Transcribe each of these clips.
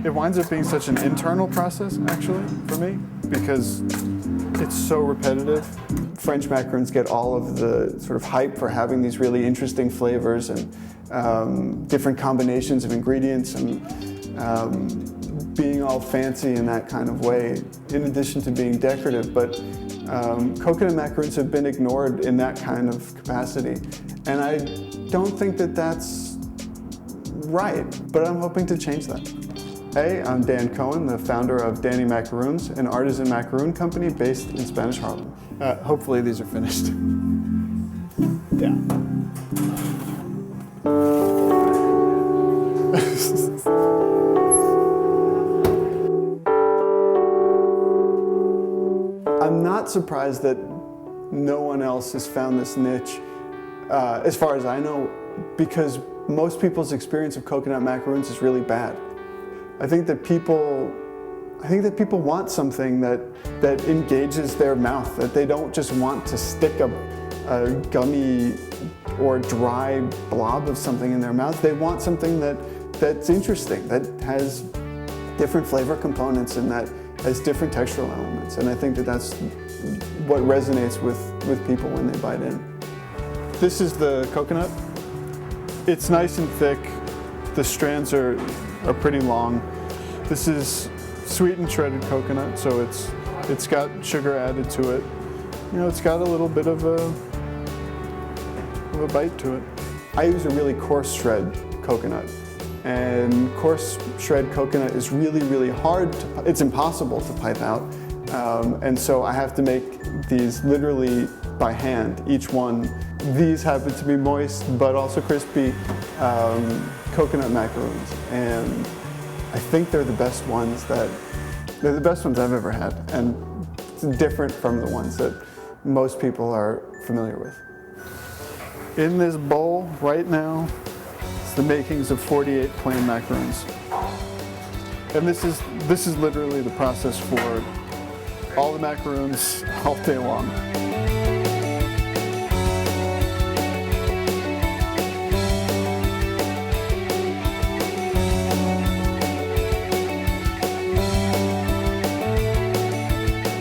it winds up being such an internal process, actually, for me, because it's so repetitive. French macaroons get all of the sort of hype for having these really interesting flavors and different combinations of ingredients and being all fancy in that kind of way, in addition to being decorative. But coconut macaroons have been ignored in that kind of capacity. And I don't think that that's right, but I'm hoping to change that. Hey, I'm Dan Cohen, the founder of Danny Macaroons, an artisan macaroon company based in Spanish Harlem. Hopefully these are finished. Yeah. I'm not surprised that no one else has found this niche, as far as I know, because most people's experience of coconut macaroons is really bad. I think that people want something that engages their mouth, that they don't just want to stick a gummy or dry blob of something in their mouth. They want something that's interesting, that has different flavor components and that has different textural elements. And I think that that's what resonates with people when they bite in. This is the coconut. It's nice and thick. The strands are pretty long. This is sweetened shredded coconut, so it's got sugar added to it. You know, it's got a little bit of a bite to it. I use a really coarse shred coconut, and coarse shred coconut is really, really hard it's impossible to pipe out. And so I have to make these literally by hand, each one. These happen to be moist, but also crispy coconut macaroons. And I think they're the best ones I've ever had. And it's different from the ones that most people are familiar with. In this bowl right now, it's the makings of 48 plain macaroons. And this is literally the process for all the macaroons all day long.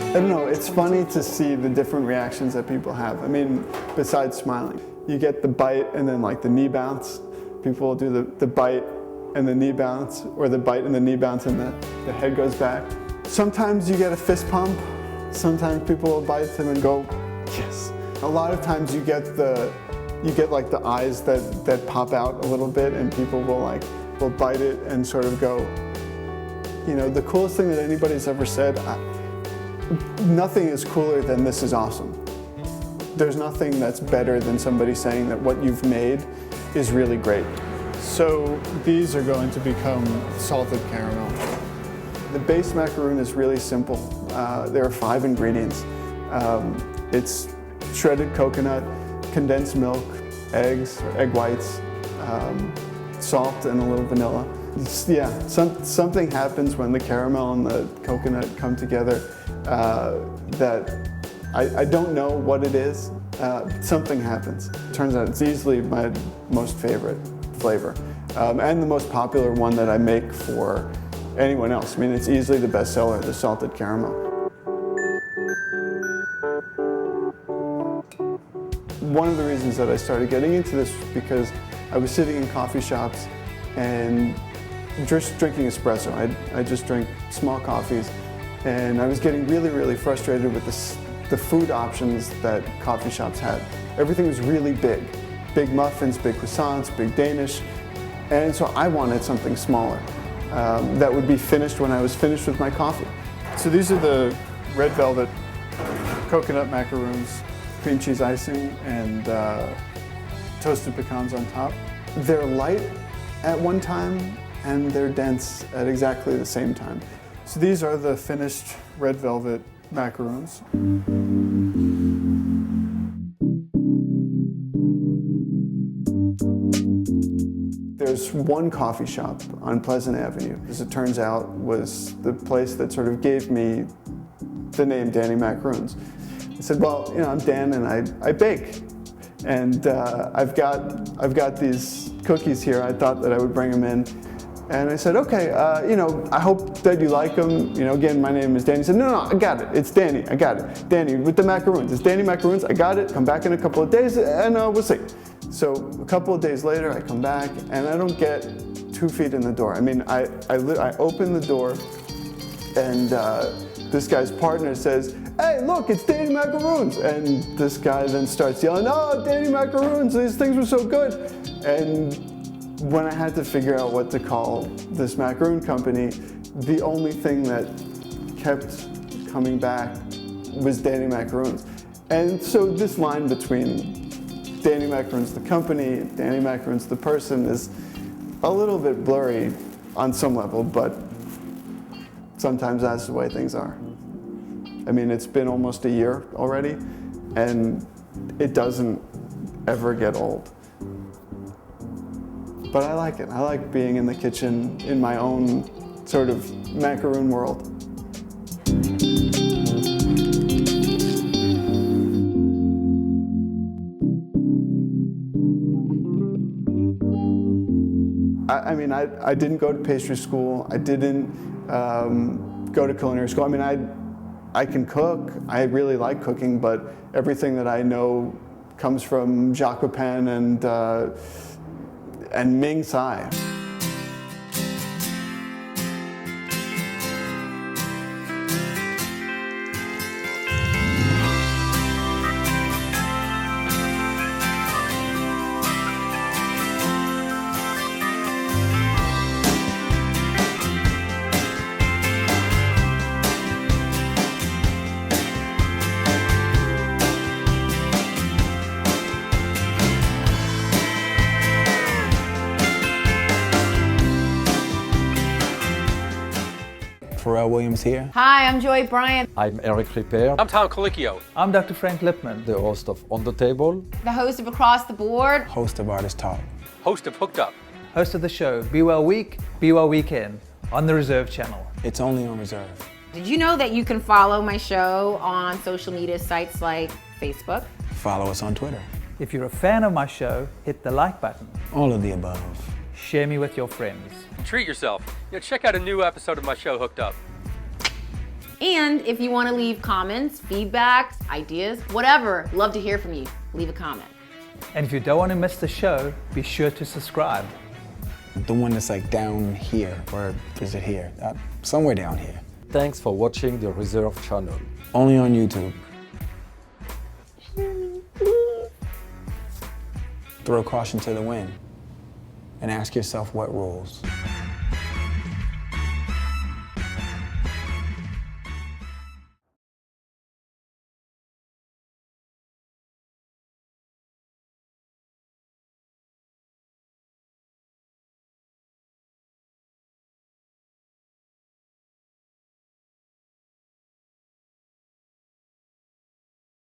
I don't know, it's funny to see the different reactions that people have. I mean, besides smiling. You get the bite and then like the knee bounce. People will do the bite and the knee bounce, or the bite and the knee bounce and the head goes back. Sometimes you get a fist pump. Sometimes people will bite them and go, yes. A lot of times you get like the eyes that pop out a little bit, and people will bite it and sort of go, you know, the coolest thing that anybody's ever said, nothing is cooler than "this is awesome." There's nothing that's better than somebody saying that what you've made is really great. So these are going to become salted caramel. The base macaroon is really simple. There are 5 ingredients. It's shredded coconut, condensed milk, eggs, or egg whites, salt, and a little vanilla. Something happens when the caramel and the coconut come together that I don't know what it is. Something happens. It turns out it's easily my most favorite flavor, and the most popular one that I make for anyone else. I mean, it's easily the best seller, the salted caramel. One of the reasons that I started getting into this was because I was sitting in coffee shops and just drinking espresso. I just drank small coffees, and I was getting really, really frustrated with the food options that coffee shops had. Everything was really big. Big muffins, big croissants, big Danish. And so I wanted something smaller that would be finished when I was finished with my coffee. So these are the red velvet coconut macaroons, cream cheese icing, and toasted pecans on top. They're light at one time, and they're dense at exactly the same time. So these are the finished red velvet macaroons. There's one coffee shop on Pleasant Avenue, as it turns out, was the place that sort of gave me the name Danny Macaroons. I said, well, you know, I'm Dan and I bake. And I've got these cookies here. I thought that I would bring them in. And I said, okay, you know, I hope that you like them. You know, again, my name is Danny. He said, no, I got it. It's Danny. I got it. Danny with the Macaroons. It's Danny Macaroons. I got it. Come back in a couple of days and we'll see. So a couple of days later, I come back and I don't get 2 feet in the door. I mean, I open the door and this guy's partner says, hey, look, it's Danny Macaroons. And this guy then starts yelling, oh, Danny Macaroons, these things were so good. And when I had to figure out what to call this macaroon company, the only thing that kept coming back was Danny Macaroons. And so this line between Danny Macaroons the company, Danny Macaroons the person is a little bit blurry on some level, but sometimes that's the way things are. I mean, it's been almost a year already, and it doesn't ever get old. But I like it. I like being in the kitchen in my own sort of macaroon world. I mean, I didn't go to pastry school. I didn't go to culinary school. I mean, I can cook. I really like cooking, but everything that I know comes from Jacques Pepin and Ming Tsai. Williams here. Hi, I'm Joy Bryant. I'm Eric Ripper. I'm Tom Colicchio. I'm Dr. Frank Lipman, the host of On the Table, The host of Across the Board, Host of Artist Talk, Host of Hooked Up, host of the show Be Well Week, Be Well Weekend on the Reserve channel. It's only on Reserve. Did you know that you can follow my show on social media sites like Facebook? Follow us on Twitter. If you're a fan of my show, hit the like button. All of the above. Share me with your friends. Treat yourself. Check out a new episode of my show, Hooked Up. And if you want to leave comments, feedbacks, ideas, whatever, love to hear from you. Leave a comment. And if you don't want to miss the show, be sure to subscribe. The one that's like down here, or is it here? Somewhere down here. Thanks for watching the Reserve channel. Only on YouTube. Throw caution to the wind and ask yourself what rules.